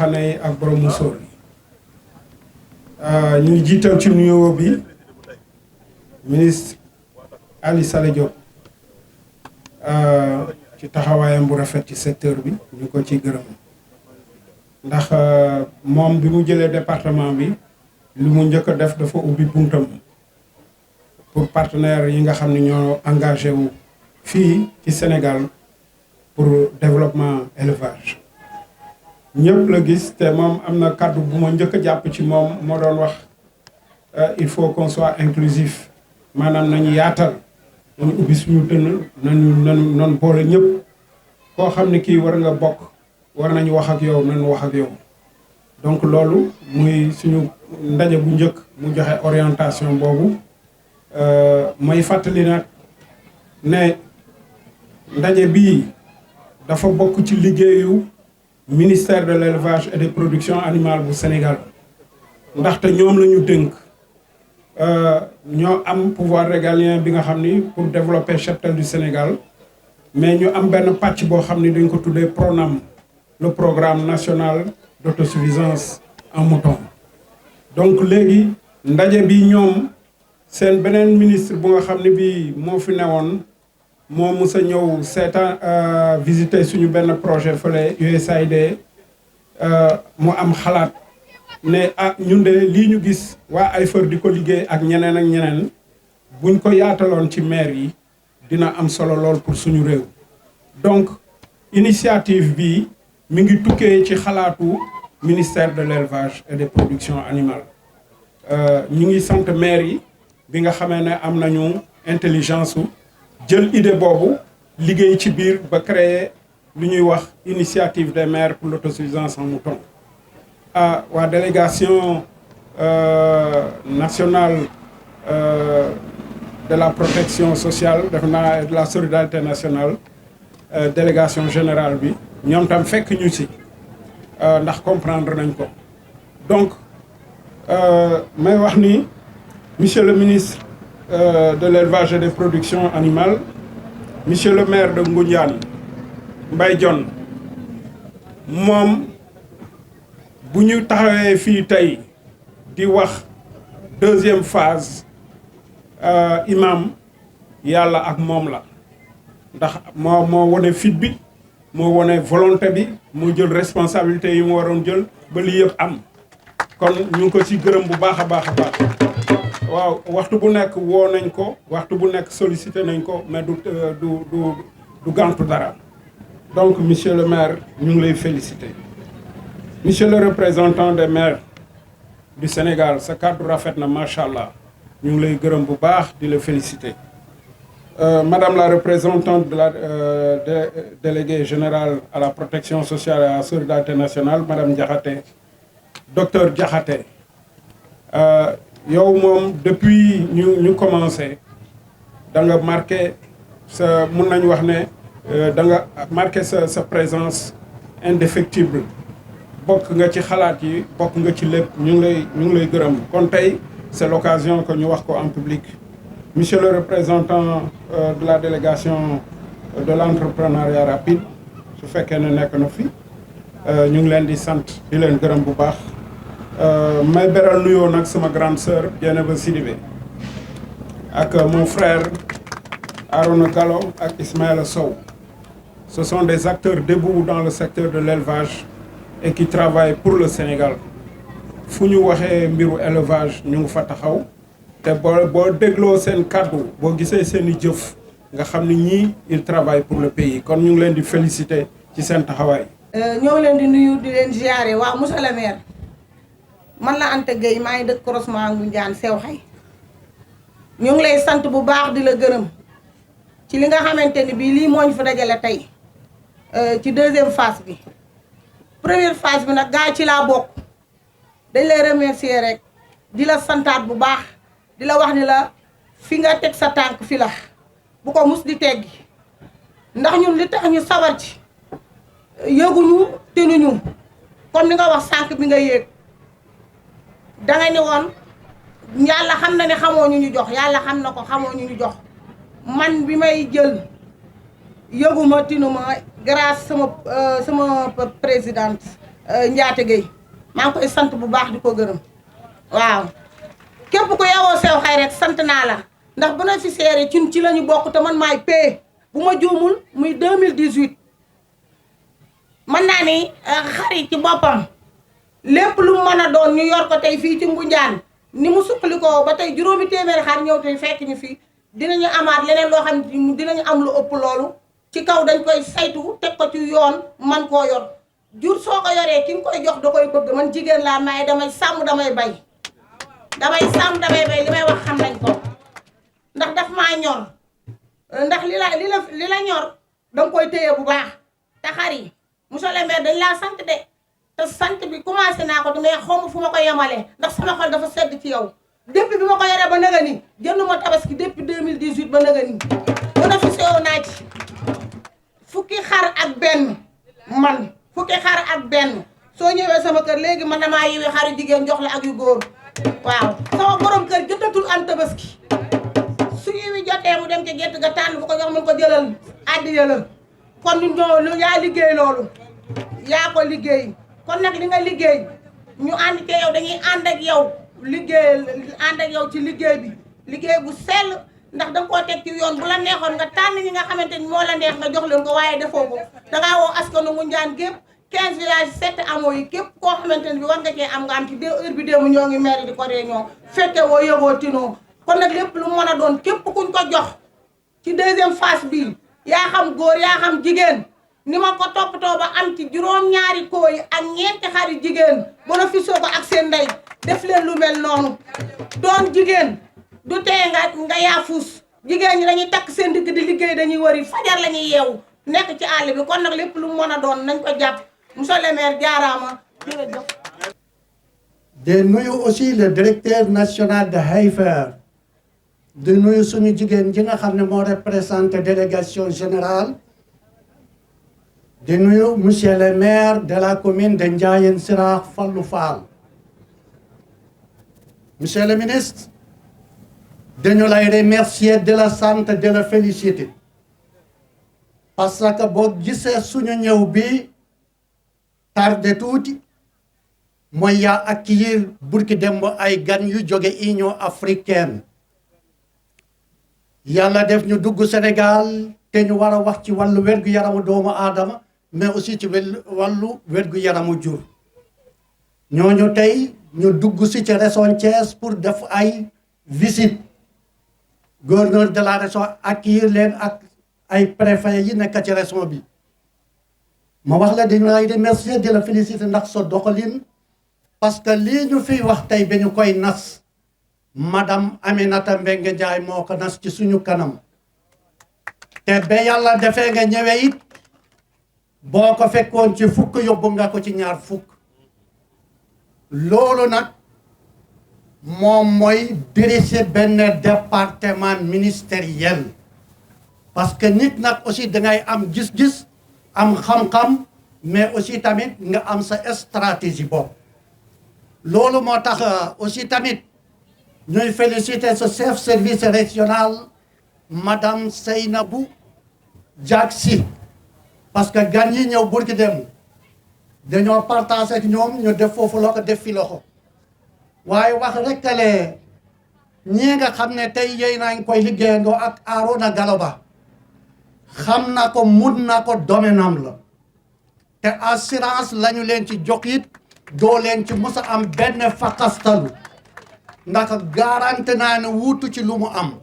mbaxane yi ak borom musóor yi ñu ngi jiital ci nuyoo bi ministre Ali Saleh Diop ci taxawaayam bu rafet ci secteur bi ñu ko ciy gërëm ndax moom bi mu jëlee département bi li mu njëkk a def dafa ubbi buntam pour partenaires yi nga xam ne ñoo engagé wu fii ci Sénégal pour développement élevage ñëpp la gis te moom am na kàddu bu ma njëkk a jàpp ci moom moo doon wax il faut qu'on soit inclusif maanaam nañu yaatal nañu ubbi suñu dënn nañu boole ñëpp koo xam ne kii war nga bokk war nañu wax ak yow nañu wax ak yow donc loolu muy suñu ndaje bu njëkk mu joxe orientation boobu may fàttali nag ne ndaje bii dafa bokk ci liggéeyu ministère de l'élevage et des productions animales bu Sénégal ndaxte ñoom la ñu dénk ñoo am pouvoir régalien bi nga xam ni pour développer cheptel du Sénégal mais ñu am benn pàcc boo xam ni dañ ko tuddee PRONAM le programme national d'autosuffisance en mouton donc léegi ndaje bi ñoom seen beneen ministre bu nga xam ne bii moo fi newoon moo mus a ñëw seetaan visiter suñu benn projet fële USAID mu am xalaat ne ñun de lii ñu gis waa AIFR di ko liggéey ak ñeneen ak ñeneen buñ ko yaataloon ci maire yi dina am solo lool pour suñu réew donc initiative bi mi ngi tukkee ci xalaatu ministère de l'élevage et des productions animales ñu ngi sant maire yi bi nga xamee ne am nañu intelligence su jël idée boobu liggéey ci biir ba créer lu ñuy wax initiative des maires pour l'autosuffisance en mouton waa délégation nationale de la protection sociale def naa de la solidarité nationale délégation générale bi ñoom tam fekk ñu ci ndax comprendre nañ ko donc may wax ni monsieur le ministre de l'élevage et des productions animales monsieur le maire de Ngoundiane Mbaye Dione moom bu ñu taxawee fii tey di wax deuxième phase imam yàlla ak moom la ndax moo wone fit bi moo wone volonté bi moo jël responsabilité yi mu waroon jël ba lii yëpp am kon ñu ngi ko ci gërëm bu baax a baax a baax waaw waxtu bu nekk woo nañ ko waxtu bu nekk sollicité nañ ko mais du gàntu dara donc monsieur le maire ñu ngi lay féliciter monsieur le représentant des maires du Sénégal sa kàddu rafet na macha allah ñu ngi lay gërëm bu baax di la féliciter madame la représentante de la déléguée générale à la protection sociale et à la solidarité nationale madame Diakhaté docteur Diakhaté yow moom depuis ñu commencé da nga marqué sa mun nañu wax ne da nga marqué sa présence indéfectible bokk nga ci xalaat yi bokk nga ci lépp ñu ngi lay gërëm kon tey c'est l'occasion que ñu wax ko en public monsieur le représentant de la délégation de l'entrepreneuriat rapide su fekkee ne nekk na fi ñu ngi leen di sant di leen gërëm bu baax may beral nuyoo nag sama grande sœur Dieynaba Sidibé ak mon frère Arona Gallo ak Ismaïla Sow ce sont des acteurs debout dans le secteur de l'élevage et qui travaillent pour le Sénégal fu ñu waxee mbiru élevage ñu ngi fa taxaw te boo dégloo seen kàddu boo gisee seen i jëf nga xam ni ñii ils travaillent pour le pays kon ñu ngi leen di féliciter ci seen taxawaay. ñoo ngi leen di nuyu di leen ziare waa monsieur le maire man la Anta Gueye maa ngi dëkk croisement Ngoundiane sew xay ñu ngi lay sant bu baax di la gërëm ci li nga xamante ni bii lii moo ñu fa dajale tey ci deuxième phase bi première phase bi nag gaa ci laa bokk dañ lay remercier rek di la santaat bu baax di la wax ni la fi nga teg sa tànk fi la bu ko mus di teggi ndax ñun li tax ñu sawar ci yëguñu tenuñu comme ni nga wax sànq bi nga yéeg danga ni woon yàlla xam na ne xamoo ñu ñu jox yàlla xam na ko xamoo ñu ñu jox man bi may jël yëguma tinuma grâce sama présidente Njaate Gueye maa ngi koy sant bu baax di ko gërëm waaw képp ku yewoo sew xay rek sant naa la ndax bénéficiaire yi ci la ñu bokk te man maay paye bu ma juumul muy 2018 mën naa ni xar yi ci boppam lépp lu mu mën a doon ñu yor ko tey fii ci Ngoundiane ni mu suqalikoo ba tey juróomi téeméeri xar ñëw tey fekk ñu fii dinañu amaat leneen loo xam ne dinañu am lu ëpp loolu ci kaw dañ koy saytu teg ko ci yoon man koo yor jur soo ko yoree ki nga koy jox da koy bëgg man jigéen laa may damay sàmm damay bay li may wax xam nañ ko ndax daf maa ñor ndax li la ñor danga koy téye bu baax te xar yi monsieur le maire dañ laa sant de te sant bi commencé naa ko mais xaw ma fu ma ko yemalee ndax sama xol dafa sedd ci yow depuis bi ma ko yoree ba nëga ni jënduma tabaski depuis 2018 ba nëga ni bénéficié naa ci fukki xar ak benn soo ñëwee sama kër léegi man damaa yiwi xaru jigéen jox la ak yu góor waaw sama borom kër jëndatul am tabaski su yiwi jotee mu dem ci gerte ga tànn bu ko jox mun ko jëlal addiya la kon ñoo yaa liggéey loolu yaa ko liggéey kon nag li nga liggéey ñu ànd ci yow dañuy ànd ak yow ci liggéey bi liggéey bu sell ndax danga koo teg ci yoon bu la neexoon nga tànn ñi nga xamante ni moo la neex nga jox leen ko waaye defoo ko dangaa woo askanu Ngoundiane gépp 15 villages 7 amoo yi képp koo xamante ne bi war nga cee am nga am ci heure bi démb ñoo ngi maire di ko réunion fekke woo yëgoo tinoo kon nag lépp lu mën a doon képp kuñ ko jox ci deuxième phase bi yaa xam góor yaa xam jigéen ni ma ko toppatoo ba am ci juróom-ñaari koo yi ak ñeenti xari jigéen bénéfice ko ak seen ndey def leen lu mel noonu doon jigéen du tee nga yaafus jigéen ñi dañuy takk seen digg di liggéey dañuy wari fajar la ñuy yeewu nekk ci àll bi kon nag lépp lu mën a doon nañ ko jàpp monsieur le maire jaaraama jërëjëf. de nuyu aussi le directeur national de Hayfer de nuyu suñu jigéen ji nga xam ne moo représenté délégation générale de nuyu monsieur le maire de la commune de Ndiayène Sirakh Fallou Fall. Monsieur le ministre dañu lay remercier de la sant de la féliciter parce que boo gisee suñu ñëw bi tardé tuuti mooy yaa accueillir burki dem ba ay gan yu jóge Union africaine yàlla def ñu dugg Sénégal te ñu war a wax ci wàllu wér-gu-yaramu doomu aadama mais aussi ci wàllu wér-gu-yaramu jur ñooñu tey ñu dugg si ci région Thiès pour def ay visite gouverneur de la région accueillir leen ak ay préfet yi nekk ci région bi ma wax la dañu lay remercier di la féliciter ndax sa doxalin parce que lii ñu fiy wax tey ba ñu koy nas madame Aminata Mbengue Ndiaye moo ko nas ci suñu kanam te ba yàlla defee nga ñëwee it boo ko fekkoon ci fukk yóbbu nga ko ci ñaar fukk loolu nag moom mooy diriger benn département ministériel parce que nit nag aussi dangay am gis-gis am xam-xam mais aussi tamit nga am sa stratégie bopp loolu moo tax aussi tamit ñuy féliciter ce chef service régional madame Seynabou Diack Sy parce que gan yi ñëw burki dem dañoo partagé ak ñoom ñu def foofu loo ko def fi loxo waaye wax rek le ñii nga xam ne tey yéy nañ koy liggéeyandoo ak Arona Galoba xam na ko mun na ko domaine am la te assurance lañu leen ci jox it doo leen ci mos a am benn fakastalu ndax garanti naa ne wuutu ci lu mu am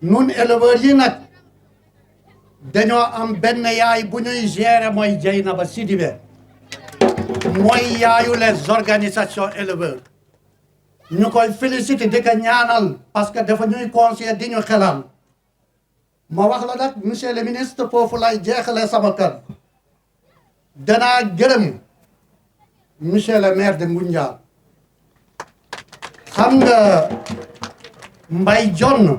nun éleveurs yi nag dañoo am benn yaay bu ñuy gérer mooy Dieynaba Sidibé mooy yaayu les organisations éleveurs ñu koy féliciter di ko ñaanal parce que dafa ñuy conseiller di ñu xelal ma wax la nag monsieur le ministre foofu lay jeexale sama kër danaa gërëm monsieur le maire de Ngoundiane xam nga Mbaye Dione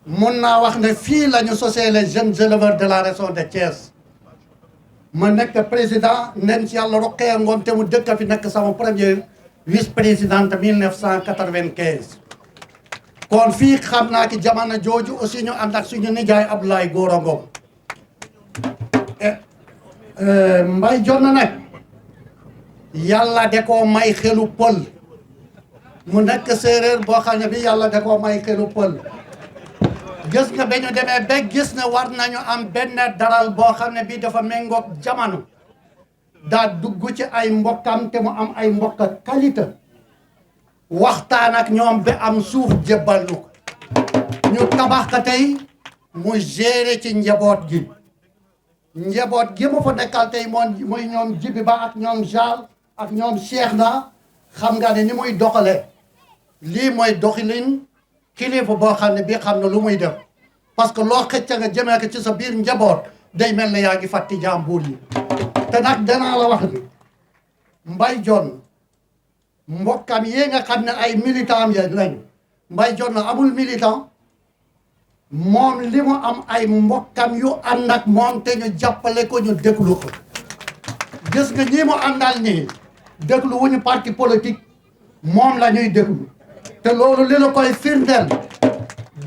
mun naa wax ne fii la ñu sosee les jeunes éleveurs de la région de Thiès ma nekk président nen ci yàlla Rokhaya Ngom te mu dëkk fi nekk sama première vice-présidente 1995 kon fii xam naa ki jamono jooju aussi ñu ànd ak suñu nijaay Abdoulaye Gora Ngom Mbaye Dione nag yàlla da koo may xelu pël mu nekk séeréer boo xam ne bi yàlla da koo may xelu pël gis nga ba ñu demee ba gis ne war nañu am benn daral boo xam ne bi dafa méngoog jamono daa dugg ci ay mbokkam te mu am ay mbokk qualité waxtaan ak ñoom ba am suuf jébbal nu ko ñu tabax ka tey mu géré ci njaboot gi mu fa nekkal tey mooy ñoom Jibi Ba ak ñoom Jal ak ñoom Cheikh na xam nga ne ni muy doxale lii mooy doxalin kilifa boo xam ne bii xam na lu muy def parce que loo xëcc nga jëmee ko ci sa biir njaboot day mel ne yaa ngi fàtti jàmbur yi te nag danaa la wax ni Mbaye Dione mbokkam yi nga xam ne ay militant ya lañ Mbaye Dione na amul militant moom li mu am ay mbokkam yu ànd ak moom te ñu jàppale ko ñu déglu ko gis nga ñi mu àndal nii déglu wuñu parti politique moom la ñuy déglu te loolu li la koy firndeel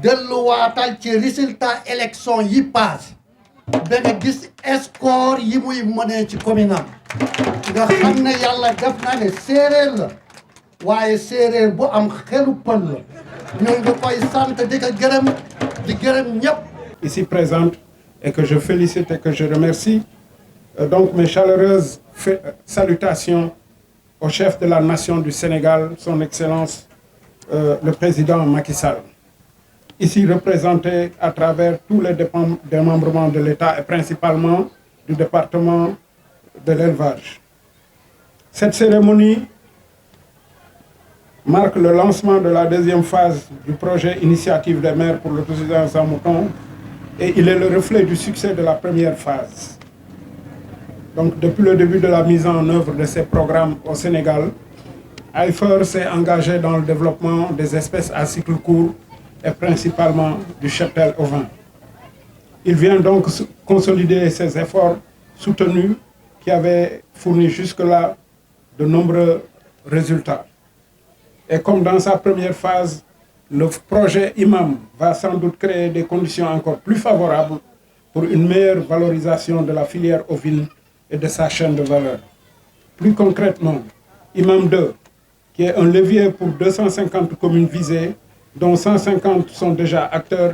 delluwaatal ci résultat élection yi paase ba nga gis score yi muy mënee ci commune am nga xam ne yàlla def na ne séeréer la waaye séeréer bu am xelu pël la ñu ngi koy sant di ko gërëm di gërëm ñëpp. Ici présente et que je félicite et que je remercie donc mes chaleureuses salutations au chef de la nation du Sénégal, son Excellence le président Macky Sall. Ici représenté à travers tous les démembrements de l'État et principalement du département de l'élevage. Cette cérémonie marque le lancement de la deuxième phase du projet Initiative des maires pour l'autosuffisance en mouton et il est le reflet du succès de la première phase. Donc depuis le début de la mise en œuvre de ces programmes au Sénégal, AIFER s'est engagé dans le développement des espèces à cycle court et principalement du cheptel ovin. Il vient donc consolider ces efforts soutenus qui avaient fourni jusque-là de nombreux résultats. Et comme dans sa première phase, le projet IMAM va sans doute créer des conditions encore plus favorables pour une meilleure valorisation de la filière ovine et de sa chaîne de valeur. Plus concrètement, IMAM 2, qui est un levier pour 250 communes visées, dont 150 sont déjà acteurs,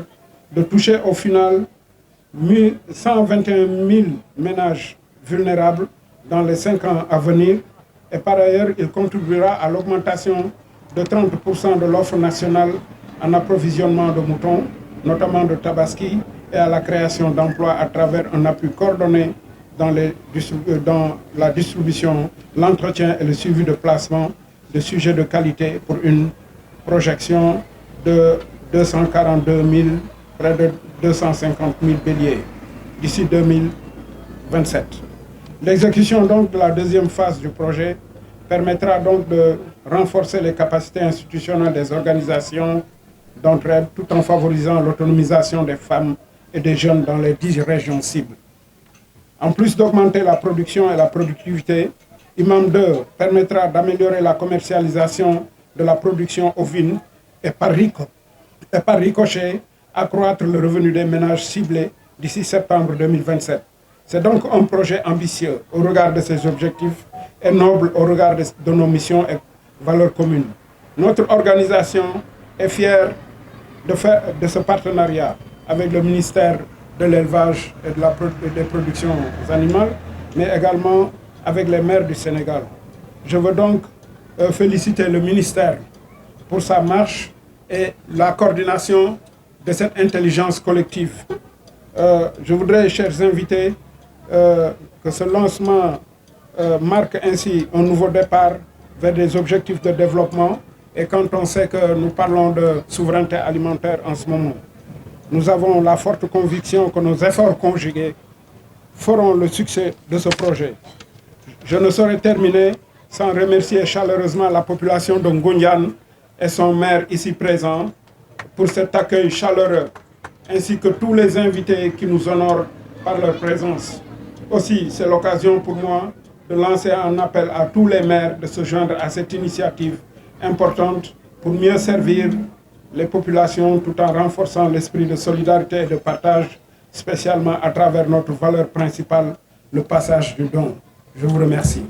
de toucher au final 121 000 ménages vulnérables dans les 5 ans à venir. Et par ailleurs, il contribuera à l'augmentation de 30% de l'offre nationale en approvisionnement de moutons, notamment de tabaski, et à la création d'emplois à travers un appui coordonné dans la distribution, l'entretien et le suivi de placement de sujets de qualité pour une projection de 242 000, près de 250 000 béliers d'ici 2027. L'exécution donc de la deuxième phase du projet permettra donc de renforcer les capacités institutionnelles des organisations d'entraide tout en favorisant l'autonomisation des femmes et des jeunes dans les 10 régions cibles. En plus d'augmenter la production et la productivité, IMAM 2 permettra d'améliorer la commercialisation de la production ovine et par ricochet accroître le revenu des ménages ciblés d'ici septembre 2027. C'est donc un projet ambitieux au regard de ses objectifs et noble au regard de nos missions et valeurs communes. Notre organisation est fière de ce partenariat avec le ministère de l'élevage et des productions animales, mais également avec les maires du Sénégal. Je veux donc féliciter le ministère pour sa marche et la coordination de cette intelligence collective. Je voudrais, chers invités, que ce lancement marque ainsi un nouveau départ vers des objectifs de développement. Et quand on sait que nous parlons de souveraineté alimentaire en ce moment, nous avons la forte conviction que nos efforts conjugués feront le succès de ce projet. Je ne saurais terminer sans remercier chaleureusement la population de Ngoundiane et son maire ici présent pour cet accueil chaleureux, ainsi que tous les invités qui nous honorent par leur présence. Aussi, c'est l'occasion pour moi de lancer un appel à tous les maires de se joindre à cette initiative importante pour mieux servir les populations tout en renforçant l'esprit de solidarité et de partage, spécialement à travers notre valeur principale, le passage du don. Je vous remercie.